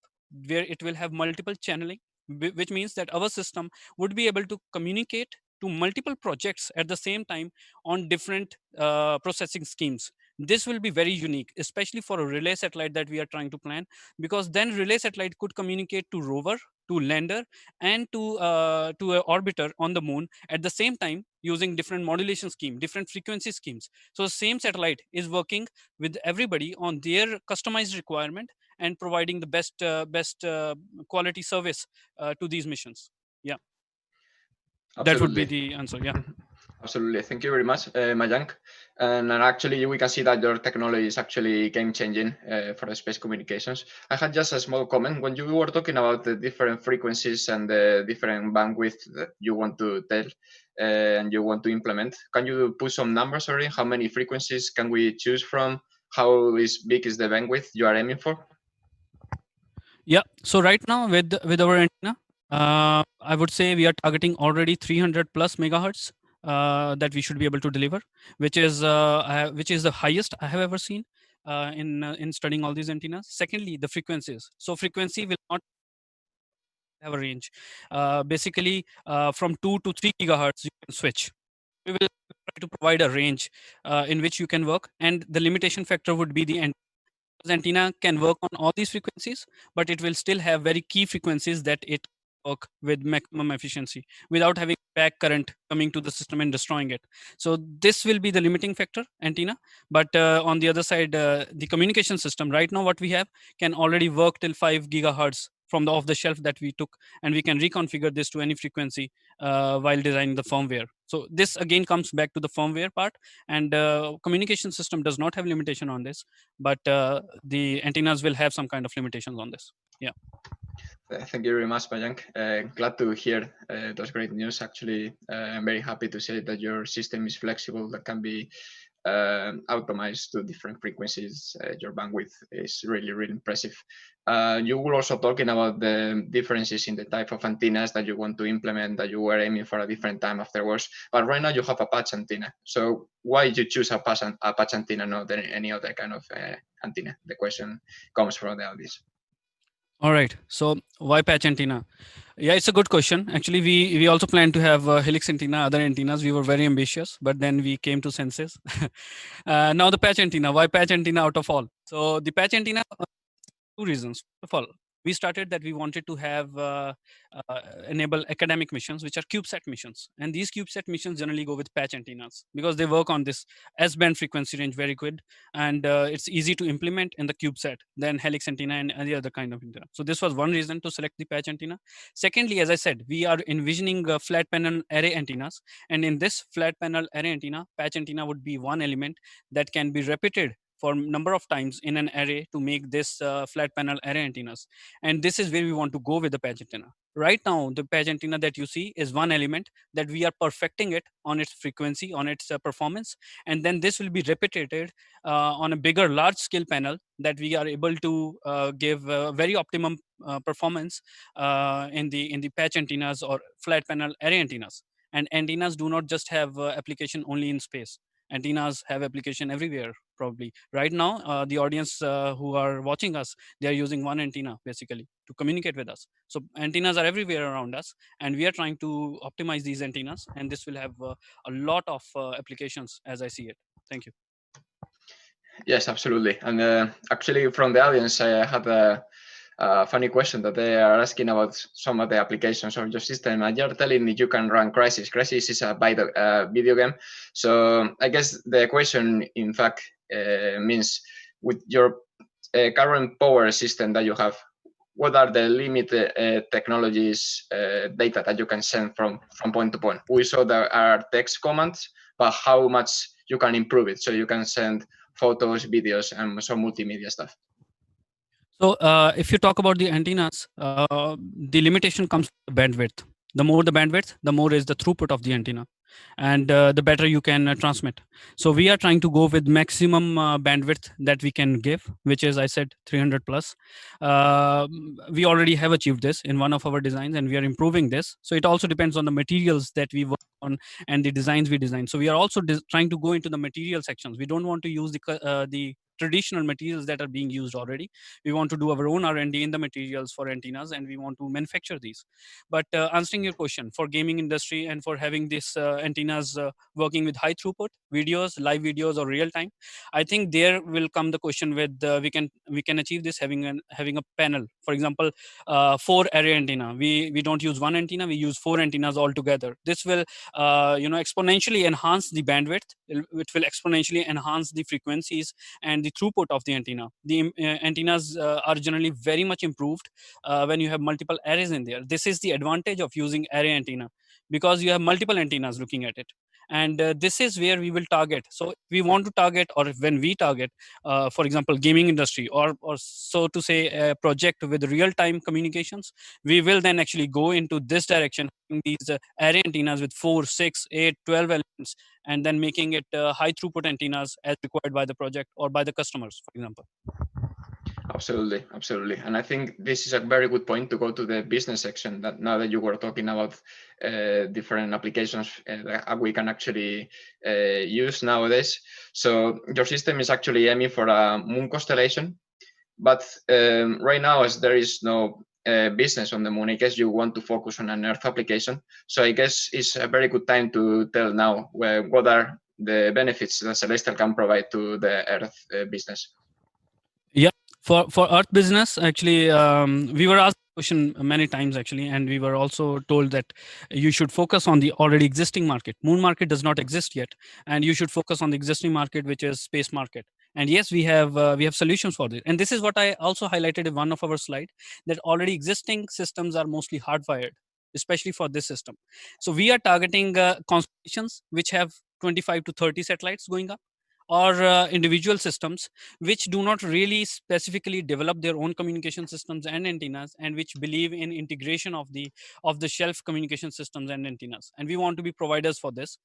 where it will have multiple channeling, which means that our system would be able to communicate to multiple projects at the same time on different processing schemes. This will be very unique, especially for a relay satellite that we are trying to plan, because then relay satellite could communicate to rover, to lander, and to an orbiter on the moon at the same time, using different modulation scheme, different frequency schemes. So the same satellite is working with everybody on their customized requirement and providing the best quality service to these missions. Yeah. Absolutely. That would be the answer. Yeah. Absolutely. Thank you very much, Mayank. And actually, we can see that your technology is actually game-changing for the space communications. I had just a small comment. When you were talking about the different frequencies and the different bandwidth that you want to tell and you want to implement, can you put some numbers already? How many frequencies can we choose from? How big is the bandwidth you are aiming for? Yeah. So right now with our antenna, I would say we are targeting already 300 plus megahertz that we should be able to deliver, which is the highest I have ever seen in studying all these antennas. Secondly, the frequencies. So frequency will not have a range. Basically, from 2 to 3 gigahertz, you can switch. We will try to provide a range in which you can work, and the limitation factor would be the antenna can work on all these frequencies, but it will still have very key frequencies that it work with maximum efficiency without having back current coming to the system and destroying it. So this will be the limiting factor, antenna. But on the other side, the communication system right now, what we have can already work till 5 gigahertz from the off-the-shelf that we took, and we can reconfigure this to any frequency while designing the firmware. So this again comes back to the firmware part, and communication system does not have limitation on this, but the antennas will have some kind of limitations on this. Yeah. Thank you very much, Mayank. Glad to hear those great news. Actually, I'm very happy to say that your system is flexible, that can be optimized to different frequencies. Your bandwidth is really, really impressive. You were also talking about the differences in the type of antennas that you want to implement, that you were aiming for a different time afterwards. But right now you have a patch antenna. So why did you choose a patch antenna, not any other kind of antenna? The question comes from the audience. All right. So why patch antenna? Yeah, it's a good question. Actually, we also plan to have helix antenna, other antennas. We were very ambitious, but then we came to senses. Now the patch antenna. Why patch antenna out of all? So the patch antenna, two reasons. First of all, we started that we wanted to have enable academic missions, which are CubeSat missions. And these CubeSat missions generally go with patch antennas because they work on this S-band frequency range very good. And it's easy to implement in the CubeSat than helix antenna and any other kind of antenna. So this was one reason to select the patch antenna. Secondly, as I said, we are envisioning flat panel array antennas. And in this flat panel array antenna, patch antenna would be one element that can be repeated for a number of times in an array to make this flat panel array antennas. And this is where we want to go with the patch antenna. Right now, the patch antenna that you see is one element that we are perfecting it on its frequency, on its performance. And then this will be repeated on a bigger, large scale panel that we are able to give very optimum performance in the patch antennas or flat panel array antennas. And antennas do not just have application only in space. Antennas have application everywhere, probably. Right now, the audience who are watching us, they are using one antenna, basically, to communicate with us. So antennas are everywhere around us, and we are trying to optimize these antennas, and this will have a lot of applications as I see it. Thank you. Yes, absolutely. And actually, from the audience, I had a funny question that they are asking about some of the applications of your system. And you're telling me you can run Crisis. Crisis is a video game. So I guess the question, in fact, means with your current power system that you have, what are the limited technologies data that you can send from point to point? We saw there are text commands, but how much you can improve it? So you can send photos, videos, and some multimedia stuff. So if you talk about the antennas, the limitation comes from the bandwidth. The more the bandwidth, the more is the throughput of the antenna, and the better you can transmit. So we are trying to go with maximum bandwidth that we can give, which is, I said, 300 plus. We already have achieved this in one of our designs, and we are improving this. So it also depends on the materials that we work on and the designs we design. So we are also trying to go into the material sections. We don't want to use the traditional materials that are being used already. We want to do our own R&D in the materials for antennas, and we want to manufacture these. But answering your question, for gaming industry and for having these antennas working with high throughput videos, live videos, or real time, I think there will come the question with we can achieve this having a panel. For example, 4 array antenna. We don't use one antenna. We use 4 antennas altogether. This will exponentially enhance the bandwidth. It will exponentially enhance the frequencies and the throughput of the antenna. The antennas are generally very much improved when you have multiple arrays in there. This is the advantage of using array antenna, because you have multiple antennas looking at it. And this is where we will target. So we want to target, or when we target, for example, gaming industry, or so to say, a project with real-time communications, we will then actually go into this direction, these array antennas with 4, 6, 8, 12 elements, and then making it high throughput antennas as required by the project or by the customers, for example. Absolutely, absolutely. And I think this is a very good point to go to the business section, that now that you were talking about different applications that we can actually use nowadays. So your system is actually aiming for a moon constellation, but right now, as there is no business on the moon, I guess you want to focus on an Earth application. So I guess it's a very good time to tell now what are the benefits that Celestial can provide to the Earth business. Yeah, for Earth business, actually, we were asked the question many times, actually, and we were also told that you should focus on the already existing market. Moon market does not exist yet, and you should focus on the existing market, which is space market. And yes, we have solutions for this. And this is what I also highlighted in one of our slide, that already existing systems are mostly hardwired, especially for this system. So we are targeting constellations which have 25 to 30 satellites going up, or individual systems which do not really specifically develop their own communication systems and antennas, and which believe in integration of the shelf communication systems and antennas, and we want to be providers for this.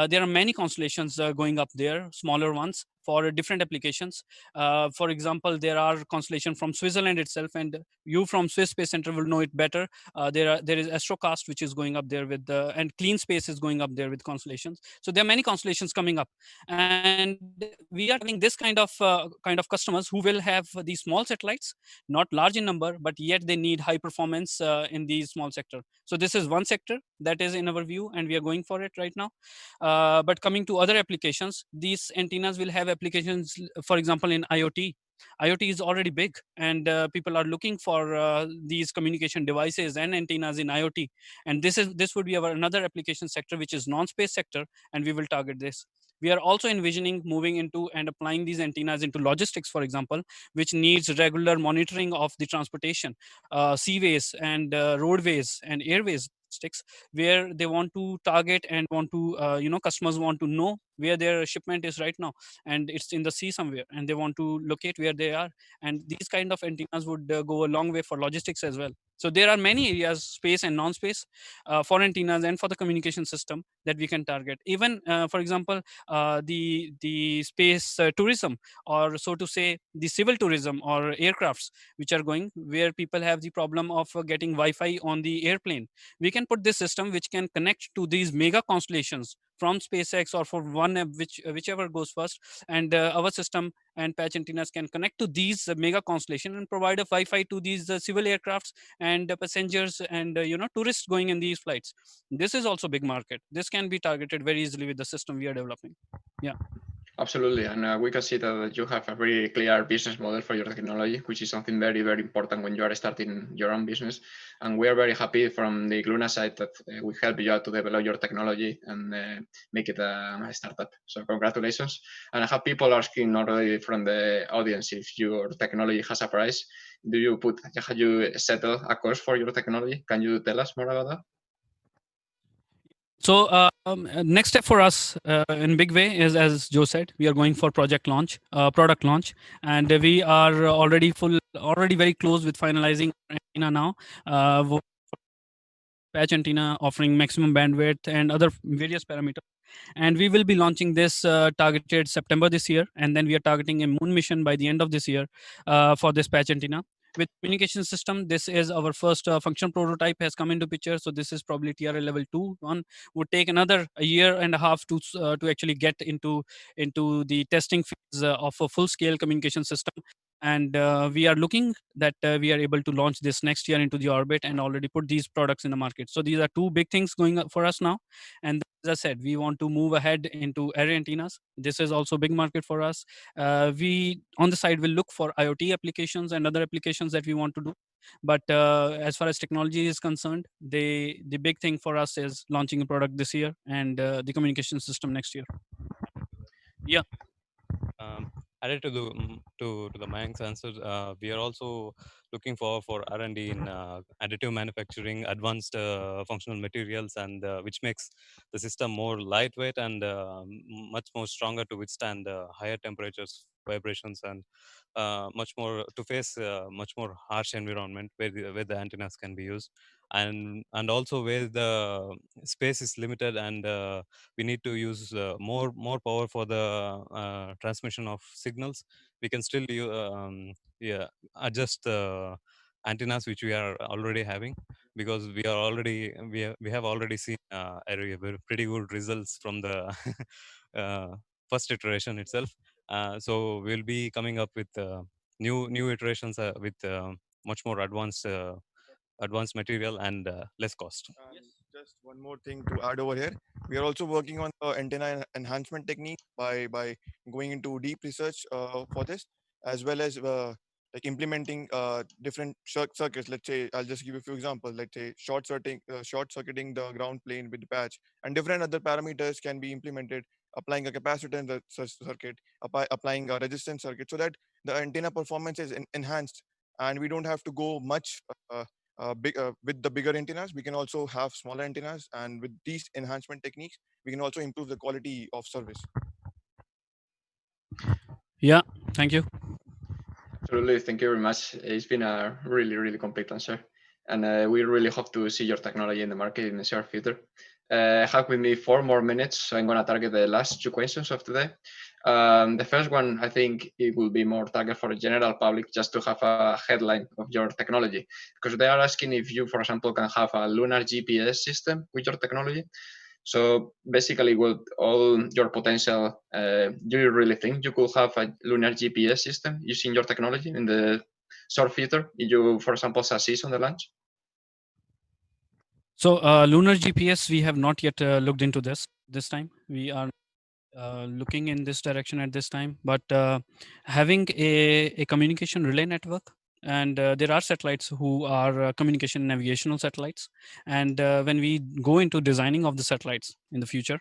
There are many constellations going up there, smaller ones for different applications. For example, there are constellation from Switzerland itself, and you from Swiss Space Center will know it better. There is Astrocast, which is going up there with and Clean Space is going up there with constellations. So there are many constellations coming up, and we are targeting this kind of customers who will have these small satellites, not large in number, but yet they need high performance in these small sector. So this is one sector that is in our view, and we are going for it right now. But coming to other applications, these antennas will have applications, for example, in IoT. IoT is already big, and people are looking for these communication devices and antennas in IoT. And this would be our another application sector, which is non-space sector, and we will target this. We are also envisioning moving into and applying these antennas into logistics, for example, which needs regular monitoring of the transportation, seaways and roadways and airways logistics, where they want to target and want to, customers want to know where their shipment is right now, and it's in the sea somewhere, and they want to locate where they are. And these kind of antennas would go a long way for logistics as well. So there are many areas, space and non-space, for antennas and for the communication system, that we can target. Even, for example, the space tourism, or so to say the civil tourism or aircrafts which are going, where people have the problem of getting Wi-Fi on the airplane. We can put this system which can connect to these mega constellations from SpaceX, or for one whichever goes first, and our system and patch antennas can connect to these mega constellation and provide a Wi-Fi to these civil aircrafts and passengers and tourists going in these flights. This is also big market. This can be targeted very easily with the system we are developing. Yeah. Absolutely, and we can see that you have a very clear business model for your technology, which is something very, very important when you are starting your own business. And we are very happy from the IGLUNA side that we help you out to develop your technology and make it a startup. So congratulations. And I have people asking already from the audience if your technology has a price. Have you settled a cost for your technology? Can you tell us more about that? So next step for us in big way is, as Joe said, we are going for product launch, and we are already very close with finalizing antenna now. Patch antenna offering maximum bandwidth and other various parameters. And we will be launching this targeted September this year, and then we are targeting a moon mission by the end of this year for this patch antenna. With communication system, this is our first function prototype has come into picture. So this is probably TRL level 2. One would take another a year and a half to actually get into the testing phase of a full scale communication system. And we are looking that we are able to launch this next year into the orbit and already put these products in the market. So these are two big things going up for us now. And as I said, we want to move ahead into array antennas. This is also a big market for us. We on the side will look for IoT applications and other applications that we want to do. But as far as technology is concerned, the big thing for us is launching a product this year and the communication system next year. Yeah. Added to the Mayank's answer, we are also looking for R&D in additive manufacturing, advanced functional materials, and which makes the system more lightweight and much more stronger to withstand higher temperatures, vibrations, and much more to face much more harsh environment where the antennas can be used, and also where the space is limited and we need to use more power for the transmission of signals. We can still yeah, adjust the antennas which we are already having, because we have already seen pretty good results from the first iteration itself. So we'll be coming up with new iterations with much more advanced material and less cost. Just one more thing to add over here. We are also working on the antenna enhancement technique by going into deep research for this, as well as like implementing different circuits. Let's say I'll just give you a few examples. Let's say short circuiting the ground plane with the patch, and different other parameters can be implemented applying a capacitance circuit, applying a resistance circuit, so that the antenna performance is enhanced, and we don't have to go much with the bigger antennas. We can also have smaller antennas, and with these enhancement techniques, we can also improve the quality of service. Yeah, thank you. Absolutely, thank you very much. It's been a really, really complete answer. And we really hope to see your technology in the market in the short future. I have with me 4 more minutes, so I'm going to target the last 2 questions of today. The first one, I think it will be more target for the general public, just to have a headline of your technology, because they are asking if you, for example, can have a lunar GPS system with your technology. So basically, with all your potential, do you really think you could have a lunar GPS system using your technology in the short future if you, for example, succeed on the launch? So lunar GPS, we have not yet looked into this time. We are looking in this direction at this time, but having a communication relay network, and there are satellites who are communication navigational satellites, and when we go into designing of the satellites in the future,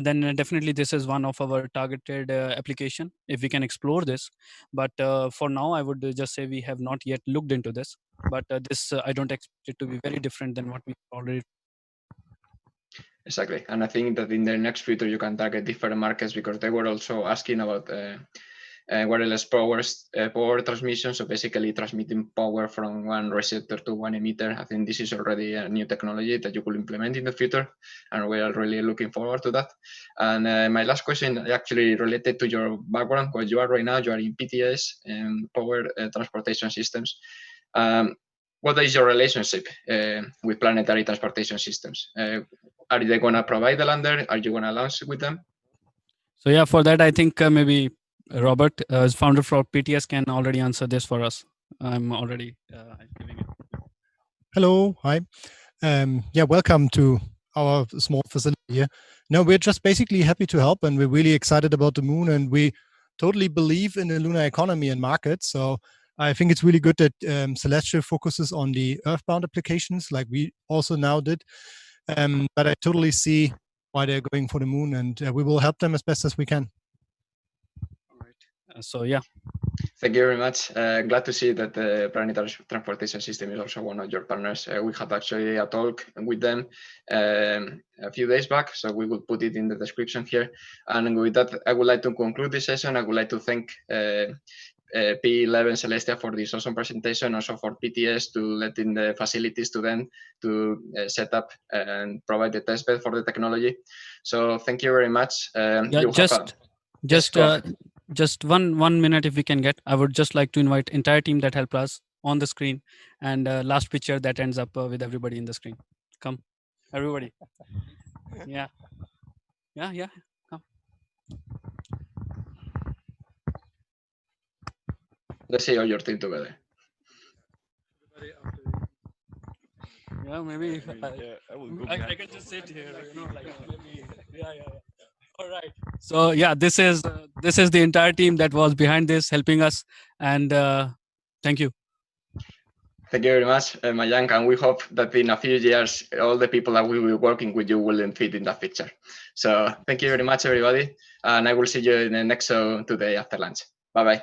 then definitely this is one of our targeted application if we can explore this. But for now, I would just say we have not yet looked into this, but this I don't expect it to be very different than what we already. Exactly, and I think that in the next future you can target different markets, because they were also asking about wireless power transmission, so basically transmitting power from one receptor to one emitter. I think this is already a new technology that you could implement in the future, and we are really looking forward to that. And my last question actually related to your background, where you are right now. You are in PTS and power transportation systems. What is your relationship with planetary transportation systems? Are they going to provide the lander? Are you going to launch with them? So yeah, for that, I think maybe Robert, as founder for PTS, can already answer this for us. I'm already giving it. Hello, hi. Yeah, welcome to our small facility here. No, we're just basically happy to help, and we're really excited about the moon, and we totally believe in the lunar economy and market. So I think it's really good that Celestial focuses on the earthbound applications like we also now did. But I totally see why they're going for the moon, and we will help them as best as we can. All right. So yeah. Thank you very much. Glad to see that the planetary transportation system is also one of your partners. We had actually a talk with them a few days back, so we will put it in the description here. And with that, I would like to conclude this session. I would like to thank P11 Celestia for this awesome presentation, also for PTS to let in the facilities to them to set up and provide the testbed for the technology. So thank you very much. Just one minute if we can get. I would just like to invite entire team that helped us on the screen, and last picture that ends up with everybody in the screen. Come, everybody. Yeah. Come. Let's see all your team together. Yeah, maybe I can just sit here, maybe. Yeah. All right. So yeah, this is the entire team that was behind this, helping us, and thank you. Thank you very much, Mayank, and we hope that in a few years, all the people that will be working with you will fit in that picture. So thank you very much, everybody, and I will see you in the next show today after lunch. Bye-bye.